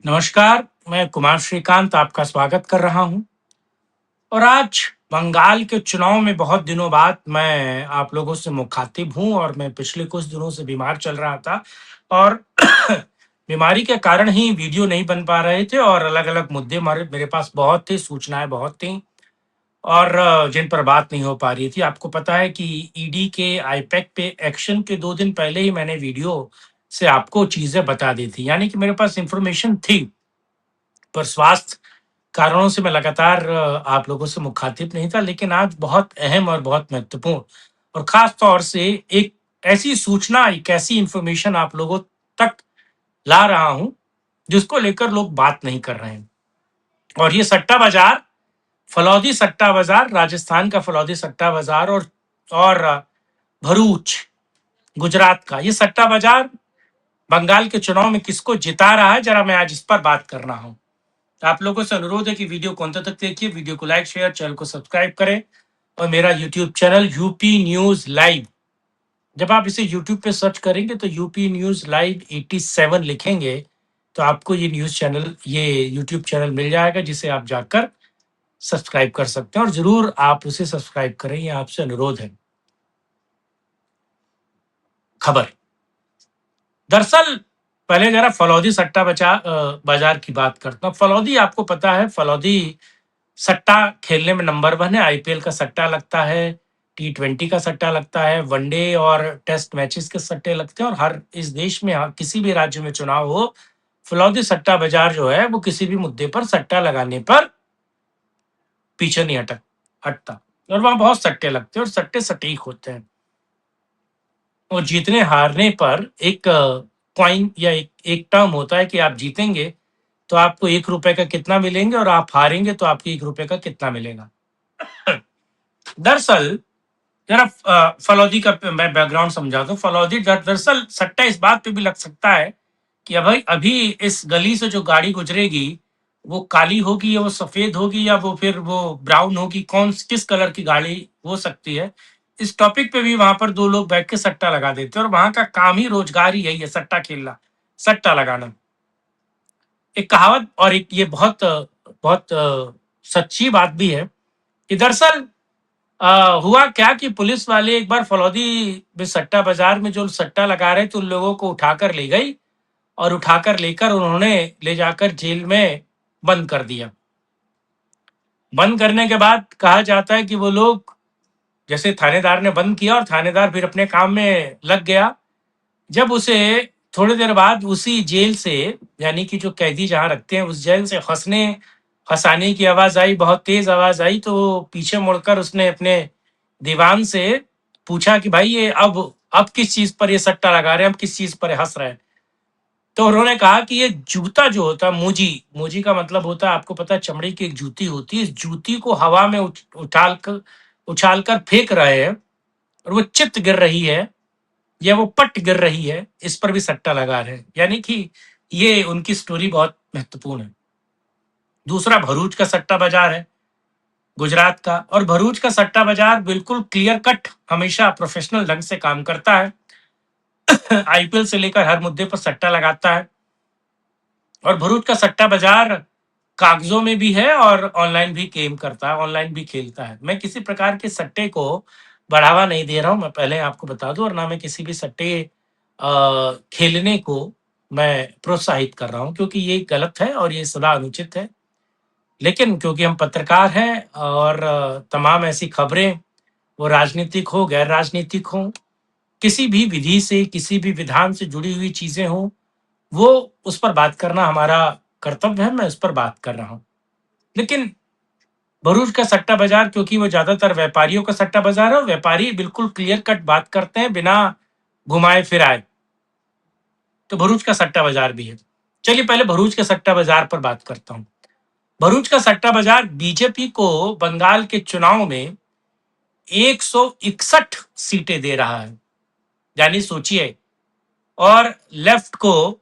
नमस्कार, मैं कुमार श्रीकांत आपका स्वागत कर रहा हूँ और आज बंगाल के चुनाव में बहुत दिनों बाद मैं आप लोगों से मुखातिब हूँ और मैं पिछले कुछ दिनों से बीमार चल रहा था और बीमारी के कारण ही वीडियो नहीं बन पा रहे थे और अलग-अलग मुद्दे हमारे मेरे पास बहुत थे, सूचनाएँ बहुत थीं और जिन पर बात नहीं हो पा रही थी। आपको पता है कि ईडी के आईपैक पे एक्शन के 2 दिन पहले ही मैंने वीडियो से आपको चीज़ें बता दी थी, यानी कि मेरे पास इन्फॉर्मेशन थी। पर स्वास्थ्य कारणों से मैं लगातार आप लोगों से मुखातिब नहीं था, लेकिन आज बहुत अहम और बहुत महत्वपूर्ण और ख़ास तौर से एक ऐसी सूचना, एक ऐसी इन्फॉर्मेशन आप लोगों तक ला रहा हूँ, जिसको लेकर लोग बात नहीं कर रहे हैं। और ये सट्टा बाज़ार, फलौदी सट्टा बाज़ार, राजस्थान का फलौदी सट्टा बाज़ार और भरूच, गुजरात का ये सट्टा बाज़ार बंगाल के चुनाव में किसको जिता रहा है, ज़रा मैं आज इस पर बात कर रहा हूँ। आप लोगों से अनुरोध है कि वीडियो को अंत तक देखिए, वीडियो को लाइक, शेयर, चैनल को सब्सक्राइब करें और मेरा YouTube channel UP news live, जब आप इसे यूट्यूब पे सर्च करेंगे तो यूपी न्यूज़ लाइव 87 लिखेंगे, तो आपको ये यूट्यूब चैनल मिल जाएगा जिसे आप जाकर सब्सक्राइब कर सकते हैं और ज़रूर आप उसे सब्सक्राइब करें, ये आपसे अनुरोध है। खबर दरअसल पहले ज़रा फलौदी बाज़ार की बात करता हूँ। फलौदी आपको पता है, फलौदी सट्टा खेलने में नंबर 1 है, आईपीएल का सट्टा लगता है, टी20 का सट्टा लगता है, वनडे और टेस्ट मैचेस के सट्टे लगते हैं और हर इस देश में किसी भी राज्य में चुनाव हो, फलौदी सट्टा बाज़ार जो है वो किसी भी मुद्दे पर सट्टा लगाने पर पीछे नहीं हटता और वहाँ बहुत सट्टे लगते हैं और सट्टे सटीक होते हैं। और जीतने-हारने पर एक कॉइन या एक एक टर्म होता है कि आप जीतेंगे तो आपको ₹1 का कितना मिलेंगे और आप हारेंगे तो आपको ₹1 का कितना मिलेगा। दरअसल जरा फलौदी का मैं बैकग्राउंड समझाता हूँ। फलौदी दरअसल सट्टा इस बात पे भी लग सकता है कि अभी अभी इस गली से जो गाड़ी गुजरेगी, वो काली होगी या वो सफ़ेद होगी या वो फिर वो ब्राउन होगी, किस कलर की गाड़ी हो सकती है। इस टॉपिक पे भी वहाँ पर 2 लोग बैठ के सट्टा लगा देते हैं और वहाँ का काम ही रोज़गार ही यही है, सट्टा खेलना, सट्टा लगाना। एक कहावत और एक ये बहुत सच्ची बात भी है कि दरअसल हुआ क्या कि पुलिस वाले एक बार फलौदी में सट्टा बाजार में जो सट्टा लगा रहे थे उन लोगों को उठाकर ले गई और उठाकर लेकर उन्होंने ले जाकर जेल में बंद कर दिया। बंद करने के बाद कहा जाता है कि वो लोग, जैसे थानेदार ने बंद किया और थानेदार फिर अपने काम में लग गया। जब उसे थोड़ी देर बाद उसी जेल से, यानी कि जो कैदी जहाँ रखते हैं उस जेल से हँसाने की आवाज़ आई, बहुत तेज़ आवाज़ आई, तो वो पीछे मुड़कर उसने अपने दीवान से पूछा कि भाई ये अब किस चीज़ पर ये सट्टा लगा रहे हैं, अब किस चीज़ पर हँस रहे हैं? तो उन्होंने कहा कि ये जूता जो होता है मोजी, मोजी का मतलब होता है, आपको पता है, चमड़े की एक जूती होती है, इस जूती को हवा में उछाल कर फेंक रहे हैं और वो चित्त गिर रही है या वो पट गिर रही है, इस पर भी सट्टा लगा रहे हैं। यानी कि ये उनकी स्टोरी बहुत महत्वपूर्ण है। दूसरा भरूच का सट्टा बाज़ार है, गुजरात का, और भरूच का सट्टा बाज़ार बिल्कुल क्लियर कट हमेशा प्रोफेशनल ढंग से काम करता है। आईपीएल से लेकर हर मुद्दे पर सट्टा लगाता है और भरूच का सट्टा बाज़ार कागज़ों में भी है और ऑनलाइन भी गेम करता है, ऑनलाइन भी खेलता है। मैं किसी प्रकार के सट्टे को बढ़ावा नहीं दे रहा हूँ, मैं पहले आपको बता दूँ, और ना मैं किसी भी सट्टे खेलने को मैं प्रोत्साहित कर रहा हूँ, क्योंकि ये गलत है और ये सदा अनुचित है। लेकिन क्योंकि हम पत्रकार हैं और तमाम ऐसी खबरें, वो राजनीतिक हो, गैर राजनीतिक हों, किसी भी विधि से, किसी भी विधान से जुड़ी हुई चीज़ें हों, वो उस पर बात करना हमारा कर्तव्य है, मैं उस पर बात कर रहा हूँ। लेकिन भरूच का सट्टा बाज़ार, क्योंकि वो ज़्यादातर व्यापारियों का सट्टा बाज़ार है और व्यापारी बिल्कुल क्लियर कट बात करते हैं बिना घुमाए-फिराए, तो भरूच का सट्टा बाज़ार भी है। चलिए पहले भरूच के सट्टा बाज़ार पर बात करता हूँ। भरूच का सट्टा बाज़ार बीजेपी को बंगाल के चुनाव में 161 सीटें दे रहा है, यानी सोचिए, और लेफ्ट को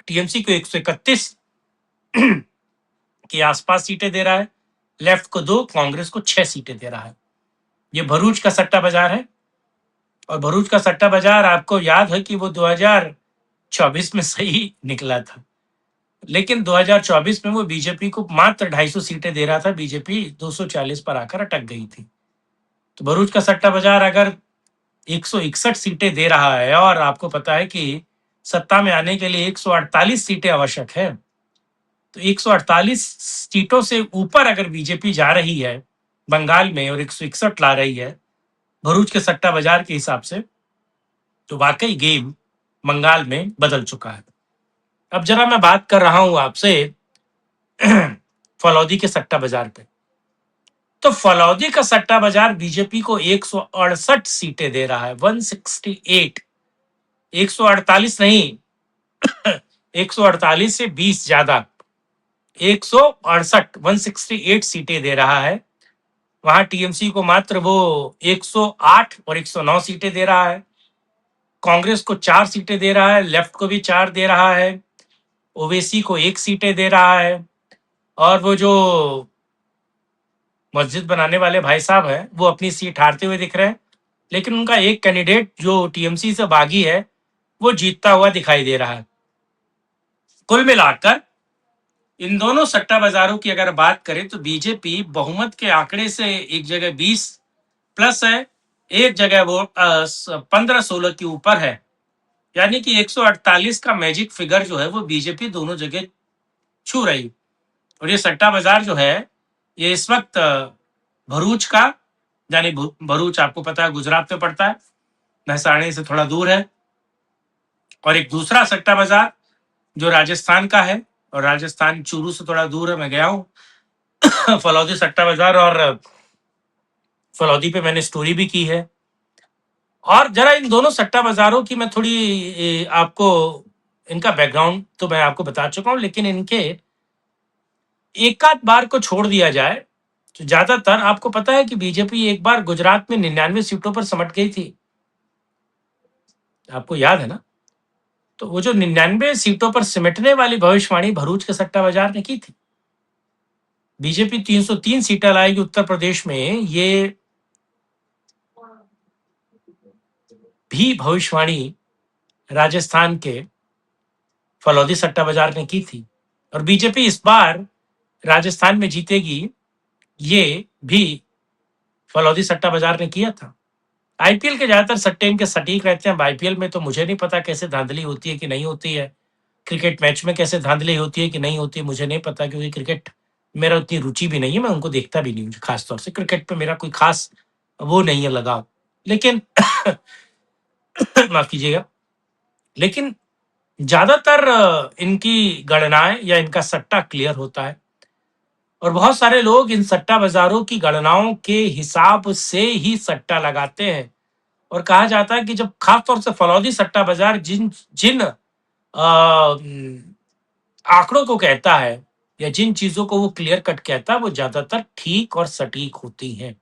टीएमसी को 131 के आसपास सीटें दे रहा है, लेफ्ट को 2, कांग्रेस को 6 सीटें दे रहा है। ये भरूच का सट्टा बाज़ार है और भरूच का सट्टा बाज़ार, आपको याद है कि वो 2014 2024 में सही निकला था। लेकिन 2024 में वो बीजेपी को मात्र 250 सीटें दे रहा था, बीजेपी 240 पर आकर अटक गई थी। तो भरूच का सट्टा बाजार अगर 161 सीटें दे रहा है और आपको पता है कि सत्ता में आने के लिए 148 सीटें आवश्यक है, तो 148 सीटों से ऊपर अगर बीजेपी जा रही है बंगाल में और 161 ला रही है भरूच के सट्टा बाजार के हिसाब से, तो वाकई गेम बंगाल में बदल चुका है। अब जरा मैं बात कर रहा हूं आपसे फलौदी के सट्टा बाजार पे। तो फलौदी का सट्टा बाजार बीजेपी को 168 सीटें दे रहा है, 168, 148 नहीं, 148 से 20 ज्यादा, 168, 168 सीटें दे रहा है। वहां टीएमसी को मात्र वो 108 और 109 सीटें दे रहा है, कांग्रेस को 4 सीटें दे रहा है, लेफ्ट को भी 4 दे रहा है, ओवैसी को 1 सीटें दे रहा है, और वो जो मस्जिद बनाने वाले भाई साहब हैं वो अपनी सीट हारते हुए दिख रहे हैं, लेकिन उनका एक कैंडिडेट जो टीएमसी से बागी है वो जीतता हुआ दिखाई दे रहा है। कुल मिलाकर इन दोनों सट्टा बाजारों की अगर बात करें तो बीजेपी बहुमत के आंकड़े से एक जगह 20 प्लस है, एक जगह वो 15-16 के ऊपर है, यानी कि 148 का मैजिक फिगर जो है वो बीजेपी दोनों जगह छू रही। और ये सट्टा बाजार जो है ये इस वक्त भरूच का, यानी भरूच आपको पता है गुजरात में पड़ता है, महसाणी से थोड़ा दूर है, और एक दूसरा सट्टा बाजार जो राजस्थान का है, और राजस्थान चूरू से थोड़ा दूर है, मैं गया हूँ फलौदी सट्टा बाजार, और फलौदी पे मैंने स्टोरी भी की है। और जरा इन दोनों सट्टा बाजारों की मैं थोड़ी आपको इनका बैकग्राउंड तो मैं आपको बता चुका हूं, लेकिन इनके एक आध बार को छोड़ दिया जाए तो ज्यादातर आपको पता है कि बीजेपी एक बार गुजरात में 99 सीटों पर सिमट गई थी, आपको याद है ना? तो वो जो 99 सीटों पर सिमटने वाली भविष्यवाणी भरूच के सट्टा बाजार ने की थी। बीजेपी 303 सीटें लाएगी उत्तर प्रदेश में, ये भी भविष्यवाणी राजस्थान के फलौदी सट्टा बाजार ने की थी। और बीजेपी इस बार राजस्थान में जीतेगी, ये भी फलौदी सट्टा बाजार ने किया था। आईपीएल के ज्यादातर सट्टे इनके सटीक रहते हैं। आईपीएल में तो मुझे नहीं पता कैसे धांधली होती है कि नहीं होती है, क्रिकेट मैच में कैसे धांधली होती है कि नहीं होती है, मुझे नहीं पता, क्योंकि क्रिकेट मेरा उतनी रुचि भी नहीं है, मैं उनको देखता भी नहीं हूँ। खास तौर से क्रिकेट पे मेरा कोई खास वो नहीं है लगाव, लेकिन माफ कीजिएगा, लेकिन ज्यादातर इनकी गणनाएं या इनका सट्टा क्लियर होता है, और बहुत सारे लोग इन सट्टा बाजारों की गणनाओं के हिसाब से ही सट्टा लगाते हैं। और कहा जाता है कि जब खासतौर से फलौदी सट्टा बाजार जिन जिन आंकड़ों को कहता है या जिन चीजों को वो क्लियर कट कहता है वो ज्यादातर ठीक और सटीक होती हैं।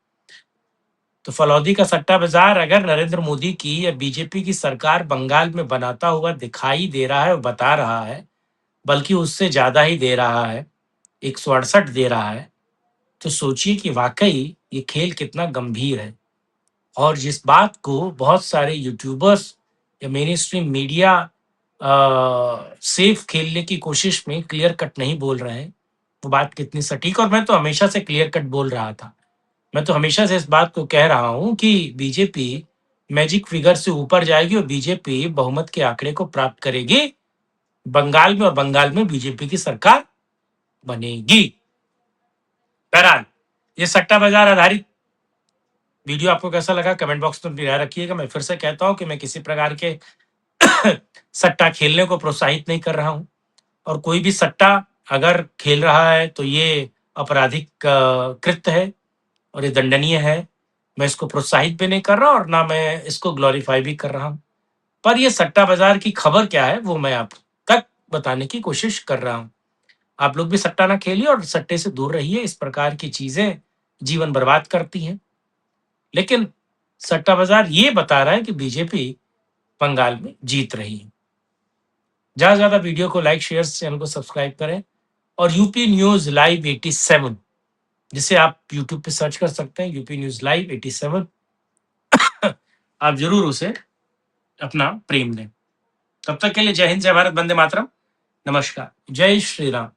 तो फलौदी का सट्टा बाजार अगर नरेंद्र मोदी की या बीजेपी की सरकार बंगाल में बनाता हुआ दिखाई दे रहा है और बता रहा है, बल्कि उससे ज्यादा ही दे रहा है, 168 दे रहा है, तो सोचिए कि वाकई ये खेल कितना गंभीर है। और जिस बात को बहुत सारे यूट्यूबर्स या मेन स्ट्रीम मीडिया सेफ खेलने की कोशिश में क्लियर कट नहीं बोल रहे हैं, वो बात कितनी सटीक। और मैं तो हमेशा से क्लियर कट बोल रहा था, मैं तो हमेशा से इस बात को कह रहा हूं कि बीजेपी मैजिक फिगर से ऊपर जाएगी और बीजेपी बहुमत के आंकड़े को प्राप्त करेगी बंगाल में, और बंगाल में बीजेपी की सरकार बनेगी। बहरहाल ये सट्टा बाजार आधारित वीडियो आपको कैसा लगा कमेंट बॉक्स में अपनी राय रखिएगा। मैं फिर से कहता हूं कि मैं किसी प्रकार के सट्टा खेलने को प्रोत्साहित नहीं कर रहा हूं, और कोई भी सट्टा अगर खेल रहा है तो ये आपराधिक कृत्य है और ये दंडनीय है। मैं इसको प्रोत्साहित भी नहीं कर रहा और ना मैं इसको ग्लोरीफाई भी कर रहा हूं, पर ये सट्टा बाजार की खबर क्या है वो मैं आप तक बताने की कोशिश कर रहा हूं। आप लोग भी सट्टा ना खेलिए और सट्टे से दूर रहिए, इस प्रकार की चीजें जीवन बर्बाद करती हैं। लेकिन सट्टा बाजार ये बता रहा है कि बीजेपी बंगाल में जीत रही है। ज्यादा से ज्यादा वीडियो को लाइक शेयर, चैनल को सब्सक्राइब करें, और यूपी न्यूज लाइव 87 जिसे आप यूट्यूब पे सर्च कर सकते हैं, यूपी न्यूज लाइव 87 आप जरूर उसे अपना प्रेम दें। तब तक के लिए जय हिंद, जय भारत, वंदे मातरम, नमस्कार, जय श्री राम।